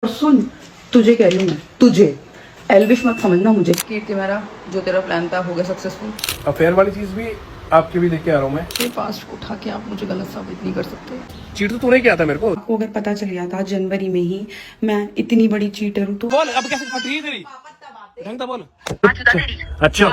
और सुन, तुझे कह रही हूँ मैं, तुझे एल्विश मत समझना मुझे। कीर्ति मेरा जो तेरा प्लान था हो गया सक्सेसफुल। अफेयर वाली चीज भी आपके भी देख के आ रहा हूँ मैं। ये पास्ट को उठा के आप मुझे गलत साबित नहीं कर सकते। चीट तो तूने किया था मेरे को। आपको अगर पता चल गया था जनवरी में ही मैं इतनी बड़ी चीटर हूँ तो बोल अब कैसे फट रही है तेरी ढंग से बोल। अच्छा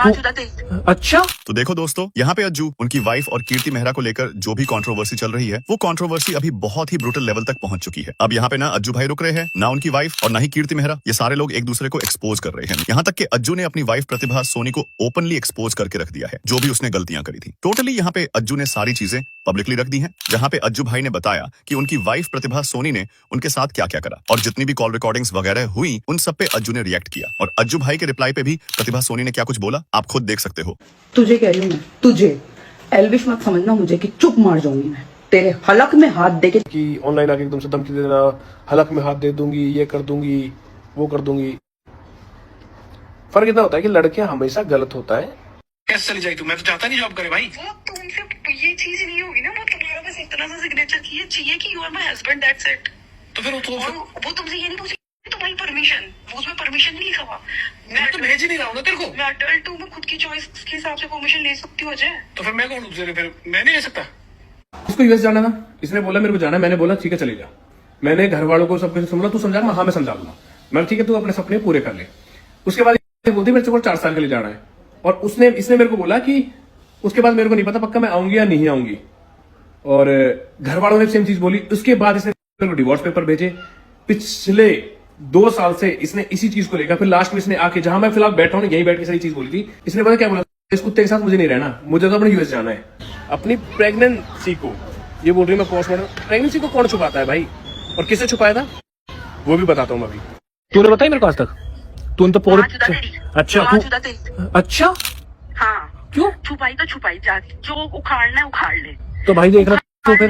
अच्छा तो देखो दोस्तों, यहाँ पे अज्जू उनकी वाइफ और कीर्ति मेहरा को लेकर जो भी कंट्रोवर्सी चल रही है, वो कंट्रोवर्सी अभी बहुत ही ब्रूटल लेवल तक पहुंच चुकी है। अब यहाँ पे ना अज्जू भाई रुक रहे हैं, ना उनकी वाइफ और ना ही कीर्ति मेहरा। ये सारे लोग एक दूसरे को एक्सपोज कर रहे हैं। यहाँ तक कि अज्जू ने अपनी वाइफ प्रतिभा सोनी को ओपनली एक्सपोज करके रख दिया है, जो भी उसने गलतियां करी थी। टोटली यहाँ पे अज्जू ने सारी चीजें पब्लिकली रख दी हैं, जहाँ पे अज्जू भाई ने बताया कि उनकी वाइफ प्रतिभा सोनी ने उनके साथ क्या क्या करा, और जितनी भी कॉल रिकॉर्डिंग्स वगैरह हुई उन सब पे अज्जू ने रिएक्ट किया। और अज्जू भाई के रिप्लाई पे भी प्रतिभा सोनी ने क्या कुछ बोला आप खुद देख सकते हो। तुझे कह रही हूँ मैं, तुझे एल्विश मत समझना मुझे कि चुप मार जाऊंगी मैं तेरे हलक में हाथ दे के। कि ऑनलाइन आके एकदम से धमकी दे देना, हलक में हाथ दे दूंगी, ये कर दूंगी, वो कर दूंगी। फर्क इतना होता है कि लड़कियां हमेशा गलत होता है। कैसे चली जाएगी तू? मैं तो चाहता नहीं जॉब करे भाई। वो तुमसे ये चीज नहीं होगी ना, वो तुम्हारा बस इतना सा सिग्नेचर चाहिए कि you are my husband, that's it. तो फिर वो तुमसे ये नहीं पूछेगी तुम्हारी परमिशन, वो उसमें परमिशन नहीं लिखा हुआ। मैं तो भेज ही नहीं रहा हूँ ना तेरे को। मैं अडल्ट हूँ, मैं खुद की चॉइस के हिसाब से परमिशन ले सकती हूँ अजय। तो फिर मैं कौन हूँ? फिर मैं नहीं ले सकता। उसको यूएस जाना था, इसने बोला मेरे को जाना है, मैंने बोला ठीक है चले जा। मैंने घर वालों को सब कुछ समझा, तू समझा? हाँ मैं समझा दूंगा। मैं ठीक है तू अपने सपने पूरे कर ले। उसके बाद बोलती मेरे को 4 साल के लिए जाना है, और इसने मेरे को बोला कि उसके बाद मेरे को नहीं पता पक्का मैं आऊंगी या नहीं आऊंगी। और घर वालों ने सेम चीज बोली। उसके बाद इसने मेरे को डिवोर्स पेपर भेजे। पिछले 2 साल से इसने इसी चीज को लेकर, फिर लास्ट में इसने आके जहां मैं फिलहाल बैठा हूं यहीं बैठ के सारी चीज बोली थी। इसने पता क्या बोला? इस कुत्ते के साथ मुझे नहीं रहना, मुझे तो अपने यूएस जाना है। अपनी प्रेगनेंसी को ये बोल रही है मैं पोस्टमार्टम। प्रेगनेंसी को कौन छुपाता है भाई, और किसे छुपाया था वो भी बताता हूँ मैं अभी। तूने बताया मेरे को आज तक? तूने तो पूरे अच्छा हाँ क्यों? छुपाई तो छुपाई जा, जो उखाड़ना है उखाड़ ले। तो भाई देख रहा तो फिर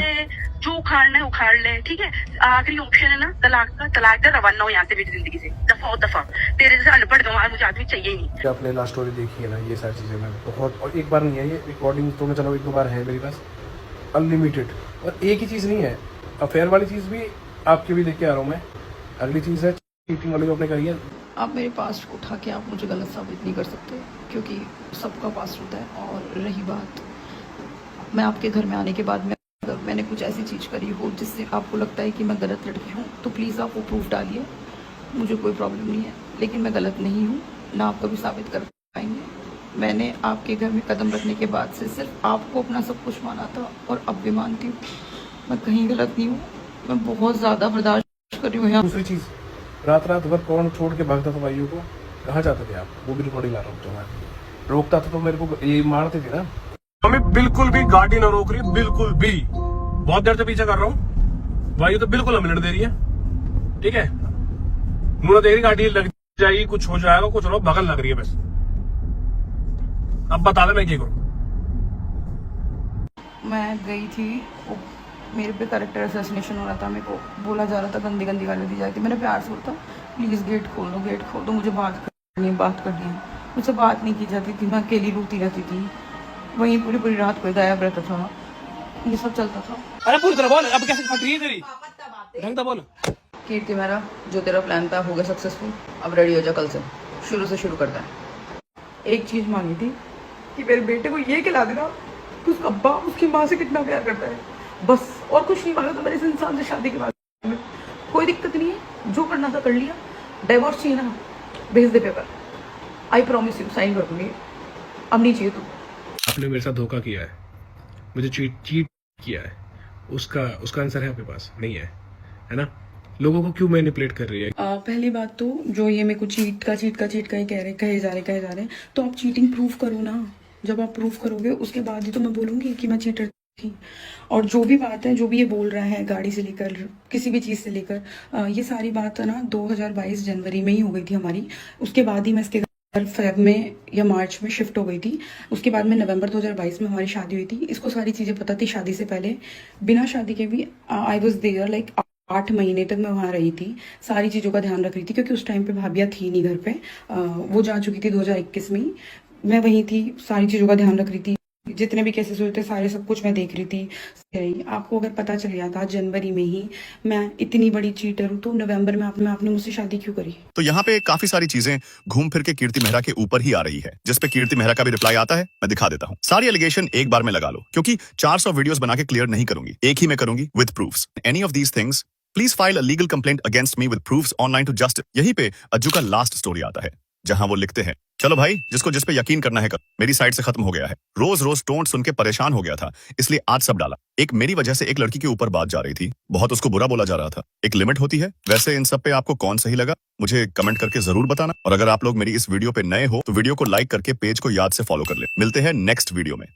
जो उखाड़ना है उखाड़ ले, ठीक है। आखिरी ऑप्शन है ना तलाक का, तलाक का रवाना हो यहाँ से मेरी जिंदगी से, दफा दफा। तेरे जैसे अनपढ़ गंवार मुझे आदमी चाहिए ही नहीं। आपने लास्ट स्टोरी देखी है ना, ये सारी चीजें मैं बहुत, और एक बार नहीं है ये रिकॉर्डिंग तो मैं चलो 1-2 बार है मेरे पास अनलिमिटेड। और एक ही चीज नहीं है, अफेयर वाली चीज भी आपके भी देख के आ रहा हूँ मैं। अगली चीज है चीटिंग वाली जो आपने करी है। आप मेरे पास्ट को उठा के आप मुझे गलत साबित नहीं कर सकते, क्योंकि सबका पास्ट होता है। और रही बात, मैं आपके घर में आने के बाद अगर मैंने कुछ ऐसी चीज़ करी हो जिससे आपको लगता है कि मैं गलत लड़की हूँ, तो प्लीज़ आप वो प्रूफ डालिए, मुझे कोई प्रॉब्लम नहीं है। लेकिन मैं गलत नहीं हूँ, ना आप कभी साबित कर पाएंगे। मैंने आपके घर में कदम रखने के बाद से सिर्फ आपको अपना सब कुछ माना था, और अब भी मानती हूँ। मैं कहीं गलत नहीं हूँ, मैं बहुत ज़्यादा बर्दाश्त कर रही हूँ यहाँ। दूसरी चीज, रात भर कौन छोड़ के भागता था भाइयों को? कहाँ जाते थे आप? वो भी रिकॉर्डिंग ला रहा हूँ। तो मैं रोकता था तो मेरे को ये मारते थे ना। हमें बिल्कुल भी गाड़ी ना रोक रही, बिल्कुल भी। बहुत देर से पीछे कर रहा हूँ भाई, तो बिल्कुल हमें दे रही है, ठीक है। मुझे देख रही गाड़ी लग जाएगी, कुछ हो जाएगा, कुछ हो बगल लग रही है बस। अब बता दे मैं क्या करूँ। मैं गई थी, मेरे पे कैरेक्टर असैसिनेशन हो रहा था, मेरे को बोला जा रहा था, गंदी गंदी गाली दी जाती। मैंने प्यार से बोला प्लीज़ गेट खोल दो, गेट खोल दो, मुझे बात करनी है। मुझसे बात नहीं की जाती थी, मैं अकेली रोती रहती थी, वहीं पूरी रात कोई गायब रहता था, ये सब चलता था। अरे पूरी तरह बोल, अब कैसे फट रही है तेरी ढंग से बोल। कीर्ति मेरा जो तेरा प्लान था हो गया सक्सेसफुल। अब रेडी हो जा, कल से शुरू करता है। एक चीज़ मांगी थी कि मेरे बेटे को ये खिला देना कि उसका बाप उसकी माँ से कितना प्यार करता है, बस। और कुछ नहीं मांगा था मैंने इस इंसान से शादी के बाद में। कोई दिक्कत नहीं है, जो करना था कर लिया। डाइवोर्स चाहिए ना, भेज दे paper, I promise you, sign कर दूंगी। अब नहीं चाहिए तू। आपने मेरे साथ धोखा किया है, मुझे चीट किया है, उसका आंसर है आपके पास नहीं है ना? लोगों को क्यों मैनिपुलेट कर रही है? पहली बात तो जो ये मेरे को चीट का ही कहे जा रहे, तो आप चीटिंग प्रूफ करो ना। जब आप प्रूफ करोगे उसके बाद ही तो मैं बोलूँगी कि मैं चीटर थी। और जो भी बात है, जो भी ये बोल रहा है, गाड़ी से लेकर किसी भी चीज़ से लेकर, ये सारी बात है ना 2022 जनवरी में ही हो गई थी हमारी। उसके बाद ही मैं इसके घर फेब में या मार्च में शिफ्ट हो गई थी। उसके बाद में नवंबर 2022 में हमारी शादी हुई थी। इसको सारी चीज़ें पता थी शादी से पहले, बिना शादी के भी। आई वॉज देयर, लाइक 8 महीने तक मैं वहाँ रही थी, सारी चीज़ों का ध्यान रख रही थी, क्योंकि उस टाइम पे भाभिया थी नहीं घर पे। वो जा चुकी थी 2021 में ही, मैं वहीं थी, सारी चीज़ों का ध्यान रख रही थी। जितने भी केसेस हुए थे सारे सब कुछ मैं देख रही थी। आपको अगर पता चल गया था जनवरी में ही मैं इतनी बड़ी चीटर हूँ, तो नवंबर में आपने मुझसे शादी क्यों करी? तो यहाँ पे काफी सारी चीजें घूम फिर के कीर्ति मेहरा के ऊपर ही आ रही है, जिसपे कीर्ति मेहरा का भी रिप्लाई आता है। मैं दिखा देता हूँ। सारी एलिगेशन एक बार में लगा लो, क्योंकि 400 वीडियोस बना के क्लियर नहीं करूंगी, एक ही मैं करूंगी with proofs. Any of these things please file a legal complaint against me with proofs online to just. यहीं पे अज्जू का लास्ट स्टोरी आता है, जहां वो लिखते हैं, चलो भाई जिसको जिस पे यकीन करना है कर। मेरी साइड से खत्म हो गया है। रोज रोज टोंट सुन के परेशान हो गया था, इसलिए आज सब डाला। एक मेरी वजह से एक लड़की के ऊपर बात जा रही थी, बहुत उसको बुरा बोला जा रहा था। एक लिमिट होती है। वैसे इन सब पे आपको कौन सही लगा मुझे कमेंट करके जरूर बताना। और अगर आप लोग मेरी इस वीडियो पे नए हो तो वीडियो को लाइक करके पेज को याद से फॉलो कर ले। मिलते हैं नेक्स्ट वीडियो में।